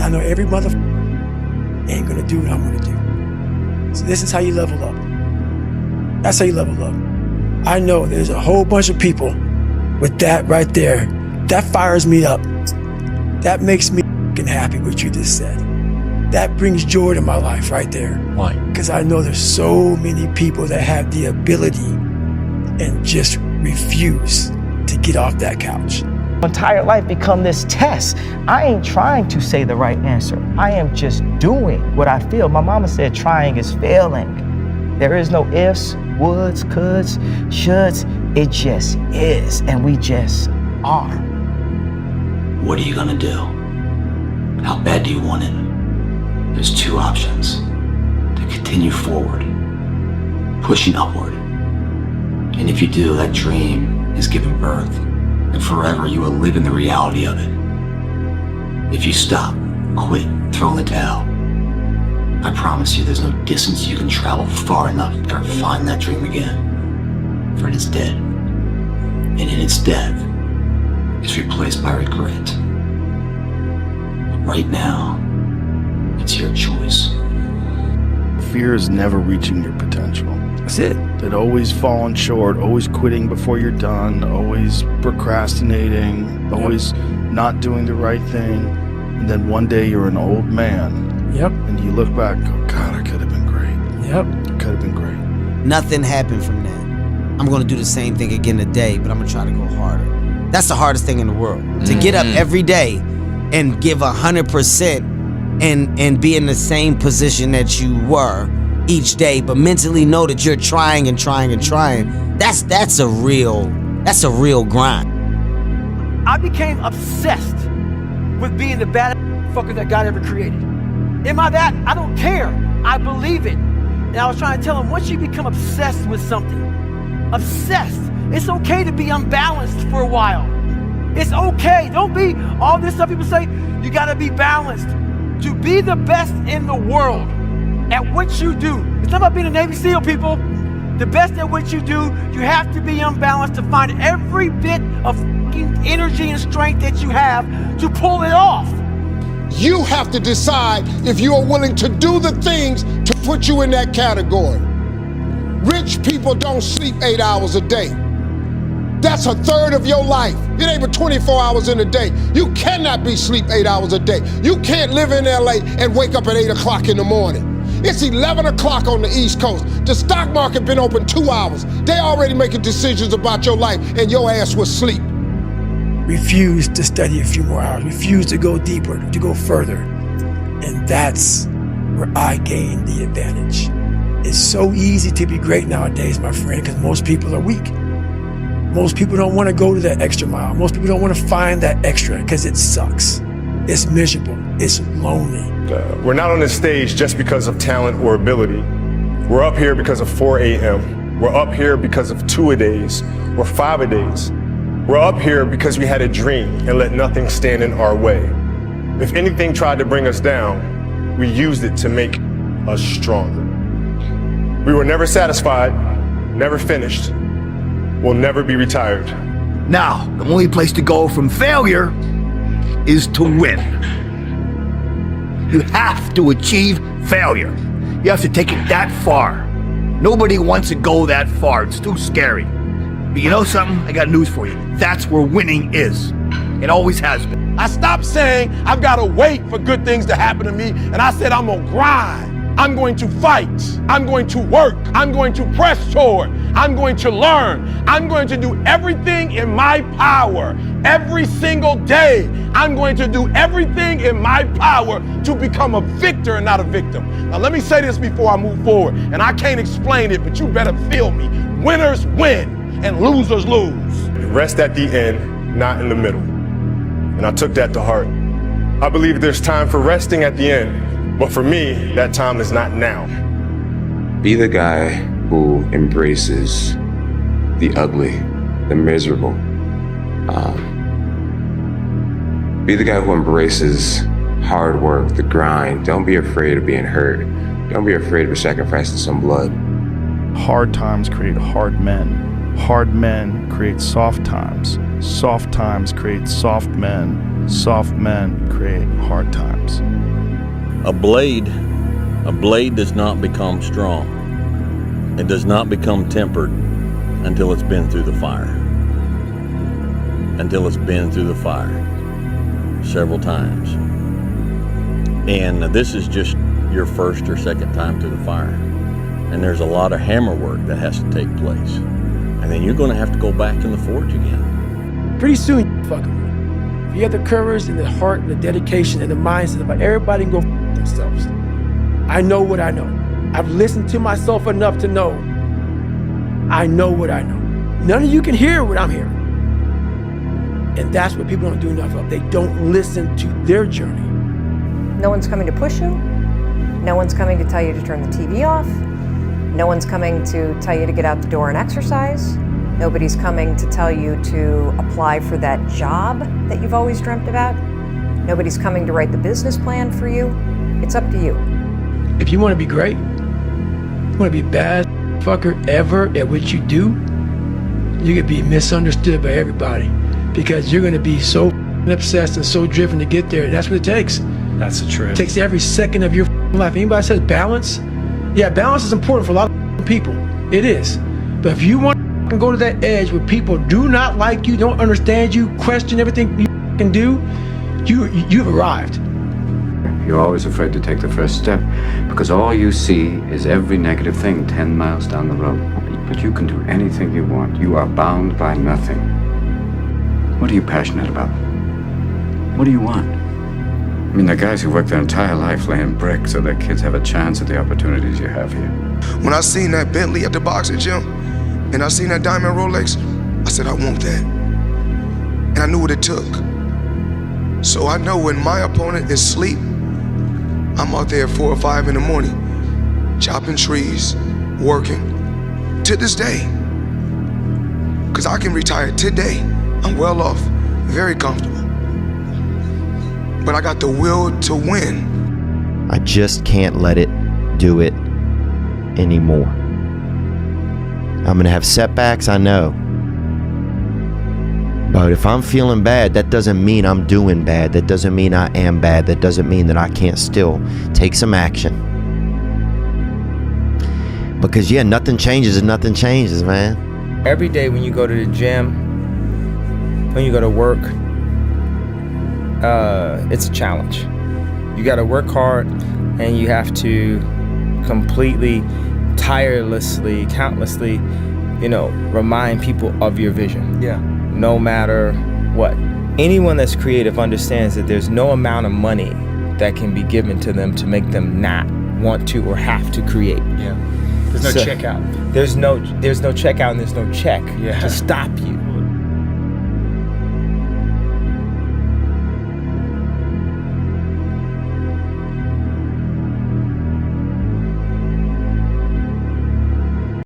And I know every motherfucker ain't gonna do what I'm gonna do. So this is how you level up. That's how you level up. I know there's a whole bunch of people with that right there. That fires me up. That makes me fucking happy what you just said. That brings joy to my life right there. Why? Because I know there's so many people that have the ability and just refuse to get off that couch. My entire life become this test. I ain't trying to say the right answer. I am just doing what I feel. My mama said trying is failing. There is no ifs, woulds, coulds, shoulds. It just is, and we just are. What are you gonna do? How bad do you want it? There's two options. To continue forward, pushing upward. And if you do, that dream is given birth, and forever you will live in the reality of it. If you stop, quit, throw in the towel, I promise you there's no distance you can travel far enough to ever find that dream again. For it is dead. And in its death, it's replaced by regret. Right now, it's your choice. Fear is never reaching your potential. That's it. That always falling short, always quitting before you're done, always procrastinating, always not doing the right thing. And then one day you're an old man. Yep. And you look back and go, God, I could have been great. Yep. It could have been great. Nothing happened from that. I'm gonna do the same thing again today, but I'm gonna try to go harder. That's the hardest thing in the world. To get up every day and give 100% and be in the same position that you were each day, but mentally know that you're trying and trying and trying. That's a real grind. I became obsessed with being the baddest fucker that God ever created. Am I that? I don't care. I believe it. And I was trying to tell him, once you become obsessed with something, obsessed, it's okay to be unbalanced for a while. It's okay. Don't be all this stuff people say, you gotta be balanced. To be the best in the world at what you do. It's not about being a Navy SEAL, people. The best at what you do, you have to be unbalanced to find every bit of fucking energy and strength that you have to pull it off. You have to decide if you are willing to do the things to put you in that category. Rich people don't sleep 8 hours a day. That's a third of your life. It ain't but 24 hours in a day. You cannot be sleep 8 hours a day. You can't live in LA and wake up at 8 o'clock in the morning. It's 11 o'clock on the East Coast. The stock market been open 2 hours. They already making decisions about your life and your ass was asleep. Refuse to study a few more hours. Refuse to go deeper, to go further. And that's where I gain the advantage. It's so easy to be great nowadays, my friend, because most people are weak. Most people don't want to go to that extra mile. Most people don't want to find that extra because it sucks. It's miserable. It's lonely. We're not on this stage just because of talent or ability. We're up here because of 4 a.m. We're up here because of 2-a-days or 5-a-days. We're up here because we had a dream and let nothing stand in our way. If anything tried to bring us down, we used it to make us stronger. We were never satisfied, never finished. We'll never be retired. Now, the only place to go from failure is to win. You have to achieve failure. You have to take it that far. Nobody wants to go that far. It's too scary. But you know something? I got news for you. That's where winning is. It always has been. I stopped saying I've got to wait for good things to happen to me, and I said I'm gonna grind. I'm going to fight. I'm going to work. I'm going to press toward. I'm going to learn. I'm going to do everything in my power every single day. I'm going to do everything in my power to become a victor and not a victim. Now let me say this before I move forward, and I can't explain it, but you better feel me. Winners win and losers lose. Rest at the end, not in the middle. And I took that to heart. I believe there's time for resting at the end. But for me, that time is not now. Be the guy who embraces the ugly, the miserable. Be the guy who embraces hard work, the grind. Don't be afraid of being hurt. Don't be afraid of sacrificing some blood. Hard times create hard men. Hard men create soft times. Soft times create soft men. Soft men create hard times. A blade does not become strong. It does not become tempered until it's been through the fire. Until it's been through the fire several times. And this is just your first or second time through the fire. And there's a lot of hammer work that has to take place. And then you're going to have to go back in the forge again. Pretty soon, you're fucking with it. If you have the courage and the heart and the dedication and the mindset of everybody can go f themselves. I know what I know. I've listened to myself enough to know I know what I know. None of you can hear what I'm hearing. And that's what people don't do enough of. They don't listen to their journey. No one's coming to push you. No one's coming to tell you to turn the TV off. No one's coming to tell you to get out the door and exercise. Nobody's coming to tell you to apply for that job that you've always dreamt about. Nobody's coming to write the business plan for you. It's up to you. If you want to be great, you want to be bad fucker ever at what you do, you're going to be misunderstood by everybody because you're going to be so obsessed and so driven to get there. That's what it takes. That's the truth. It takes every second of your life. Anybody says balance? Yeah, balance is important for a lot of people. It is. But if you want to go to that edge where people do not like you, don't understand you, question everything you can do, you've arrived. You're always afraid to take the first step because all you see is every negative thing 10 miles down the road. But you can do anything you want. You are bound by nothing. What are you passionate about? What do you want? I mean, there are guys who work their entire life laying bricks so their kids have a chance at the opportunities you have here. When I seen that Bentley at the boxing gym and I seen that diamond Rolex, I said, I want that. And I knew what it took. So I know when my opponent is asleep, I'm out there at 4 or 5 in the morning, chopping trees, working, to this day. Because I can retire today. I'm well off, very comfortable. But I got the will to win. I just can't let it do it anymore. I'm gonna have setbacks, I know. But if I'm feeling bad, that doesn't mean I'm doing bad. That doesn't mean I am bad. That doesn't mean that I can't still take some action. Because yeah, nothing changes and nothing changes, man. Every day when you go to the gym, when you go to work, it's a challenge. You got to work hard and you have to completely, tirelessly, countlessly, remind people of your vision. Yeah. No matter what. Anyone that's creative understands that there's no amount of money that can be given to them to make them not want to or have to create. Yeah. There's no checkout. There's no checkout and there's no check to stop you.